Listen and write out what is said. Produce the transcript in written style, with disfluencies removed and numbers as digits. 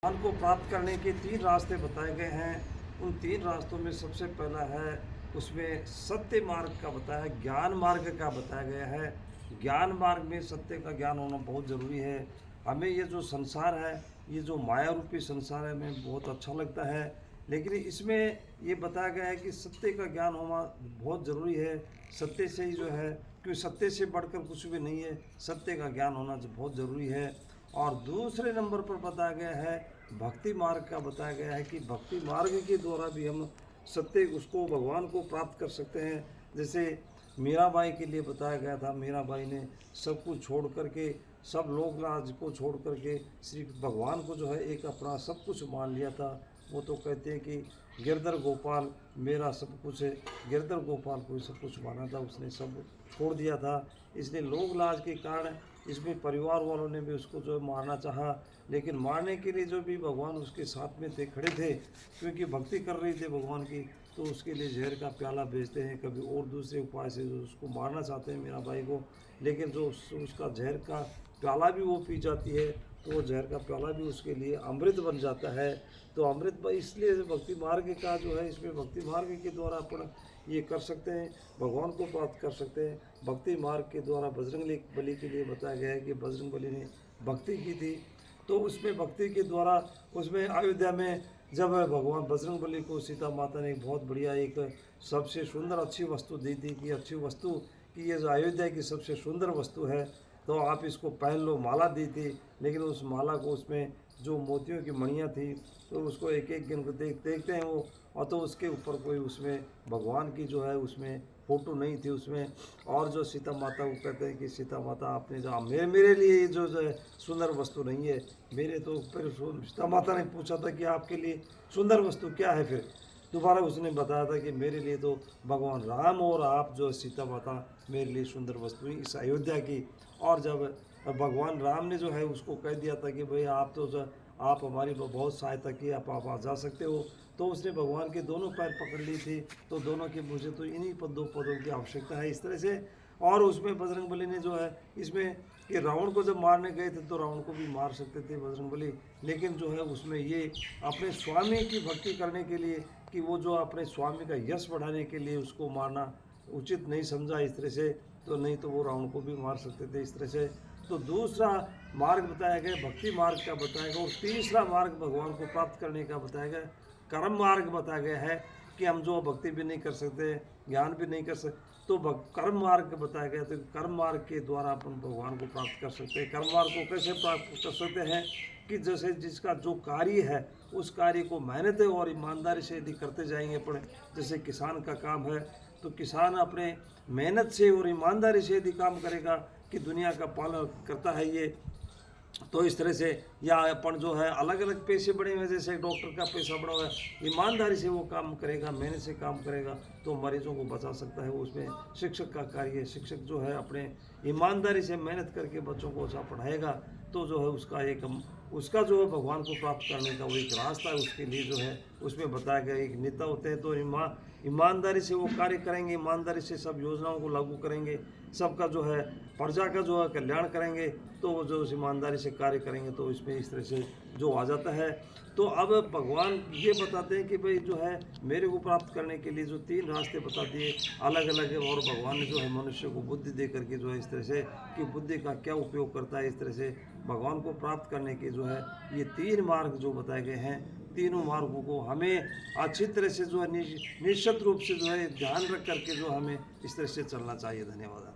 ज्ञान को प्राप्त करने के 3 रास्ते बताए गए हैं। उन 3 रास्तों में सबसे पहला है, उसमें सत्य मार्ग का बताया, ज्ञान मार्ग का बताया गया है। ज्ञान मार्ग में सत्य का ज्ञान होना बहुत ज़रूरी है। हमें ये जो संसार है, ये जो माया रूपी संसार है, हमें बहुत अच्छा लगता है, लेकिन इसमें ये बताया गया है कि सत्य का ज्ञान होना बहुत ज़रूरी है। सत्य से ही जो है, क्योंकि सत्य से बढ़कर कुछ भी नहीं है, सत्य का ज्ञान होना बहुत ज़रूरी है। और दूसरे नंबर पर बताया गया है, भक्ति मार्ग का बताया गया है कि भक्ति मार्ग के द्वारा भी हम सत्य उसको भगवान को प्राप्त कर सकते हैं। जैसे मीराबाई के लिए बताया गया था, मीराबाई ने सब कुछ छोड़ करके, सब लोग राज को छोड़ करके श्री भगवान को जो है एक अपना सब कुछ मान लिया था। वो तो कहते हैं कि गिरधर गोपाल मेरा सब कुछ है, गिरधर गोपाल को सब कुछ माना था, उसने सब छोड़ दिया था। इसलिए लोग लाज के कारण इसमें परिवार वालों ने भी उसको जो है मारना चाहा, लेकिन मारने के लिए जो भी भगवान उसके साथ में थे, खड़े थे, क्योंकि भक्ति कर रही थे भगवान की, तो उसके लिए जहर का प्याला भेजते हैं, कभी और दूसरे उपाय से जो उसको मारना चाहते हैं मीरा बाई को, लेकिन जो उसका जहर का प्याला भी वो पी जाती है, तो वो जहर का प्याला भी उसके लिए अमृत बन जाता है। तो अमृत इसलिए भक्ति मार्ग का जो है, इसमें भक्ति मार्ग के द्वारा अपन ये कर सकते हैं, भगवान को प्राप्त कर सकते हैं। भक्ति मार्ग के द्वारा बजरंग बली के लिए बताया गया है कि बजरंग बली ने भक्ति की थी, तो उसमें भक्ति के द्वारा उसमें अयोध्या में जब भगवान बजरंग बली को सीता माता ने एक बहुत बढ़िया एक सबसे सुंदर अच्छी वस्तु दी थी, कि अच्छी वस्तु कि ये जो अयोध्या की सबसे सुंदर वस्तु है, तो आप इसको पहन लो, माला दी थी। लेकिन उस माला को, उसमें जो मोतियों की मणियाँ थी, तो उसको एक एक गिन को देखते हैं वो, और तो उसके ऊपर कोई उसमें भगवान की जो है उसमें फ़ोटो नहीं थी उसमें। और जो सीता माता को कहते हैं कि सीता माता आपने जो मेरे लिए ये जो है सुंदर वस्तु नहीं है, मेरे तो फिर सीता माता ने पूछा था कि आपके लिए सुंदर वस्तु क्या है, फिर दोबारा उसने बताया था कि मेरे लिए तो भगवान राम और आप जो सीता माता मेरे लिए सुंदर वस्तु है इस अयोध्या की। और जब भगवान राम ने जो है उसको कह दिया था कि भाई आप तो जो आप हमारी बहुत सहायता की, आप आ जा सकते हो, तो उसने भगवान के दोनों पैर पकड़ ली थी, तो दोनों के मुझे तो इन्हीं दो पदों की आवश्यकता है, इस तरह से। और उसमें बजरंग बली ने जो है इसमें कि रावण को जब मारने गए थे, तो रावण को भी मार सकते थे बजरंग बली, लेकिन जो है उसमें ये अपने स्वामी की भक्ति करने के लिए, कि वो जो अपने स्वामी का यश बढ़ाने के लिए उसको मारना उचित नहीं समझा इस तरह से, तो नहीं तो वो रावण को भी मार सकते थे इस तरह से। तो दूसरा मार्ग बताया गया भक्ति मार्ग का बताया गया, और तीसरा मार्ग भगवान को प्राप्त करने का बताया गया कर्म मार्ग बताया गया है, कि हम जो भक्ति भी नहीं कर सकते, ज्ञान भी नहीं कर सकते, तो कर्म मार्ग बताया गया। तो कर्म मार्ग के द्वारा अपन भगवान को प्राप्त कर सकते हैं। कर्म मार्ग को कैसे प्राप्त कर सकते हैं, कि जैसे जिसका जो कार्य है उस कार्य को मेहनत और ईमानदारी से यदि करते जाएंगे अपन, जैसे किसान का काम है, तो किसान अपने मेहनत से और ईमानदारी से यदि काम करेगा, कि दुनिया का पालन करता है ये, तो इस तरह से, या अपन जो है अलग अलग पैसे बड़े हुए, जैसे डॉक्टर का पैसा बड़ा हुआ है, ईमानदारी से वो काम करेगा, मेहनत से काम करेगा, तो मरीजों को बचा सकता है। उसमें शिक्षक का कार्य है, शिक्षक जो है अपने ईमानदारी से मेहनत करके बच्चों को अच्छा पढ़ाएगा, तो जो है उसका जो है भगवान को प्राप्त करने का वो एक रास्ता है। उसके लिए जो है उसमें बताया गया एक नेता होते हैं, तो ईमानदारी से वो कार्य करेंगे, ईमानदारी से सब योजनाओं को लागू करेंगे, सबका जो है प्रजा का जो है कल्याण करेंगे, तो वो जो ईमानदारी से कार्य करेंगे, तो इसमें इस तरह से जो आ जाता है। तो अब भगवान ये बताते हैं कि भाई जो है मेरे को प्राप्त करने के लिए जो 3 रास्ते बता दिए अलग अलग, और भगवान ने जो है मनुष्य को बुद्धि दे करके जो है इस तरह से, कि बुद्धि का क्या उपयोग करता है, इस तरह से भगवान को प्राप्त करने के जो है ये 3 मार्ग जो बताए गए हैं, तीनों मार्गों को हमें अच्छी तरह से जो है निश्चित रूप से जो है ध्यान रख करके जो हमें इस तरह से चलना चाहिए। धन्यवाद।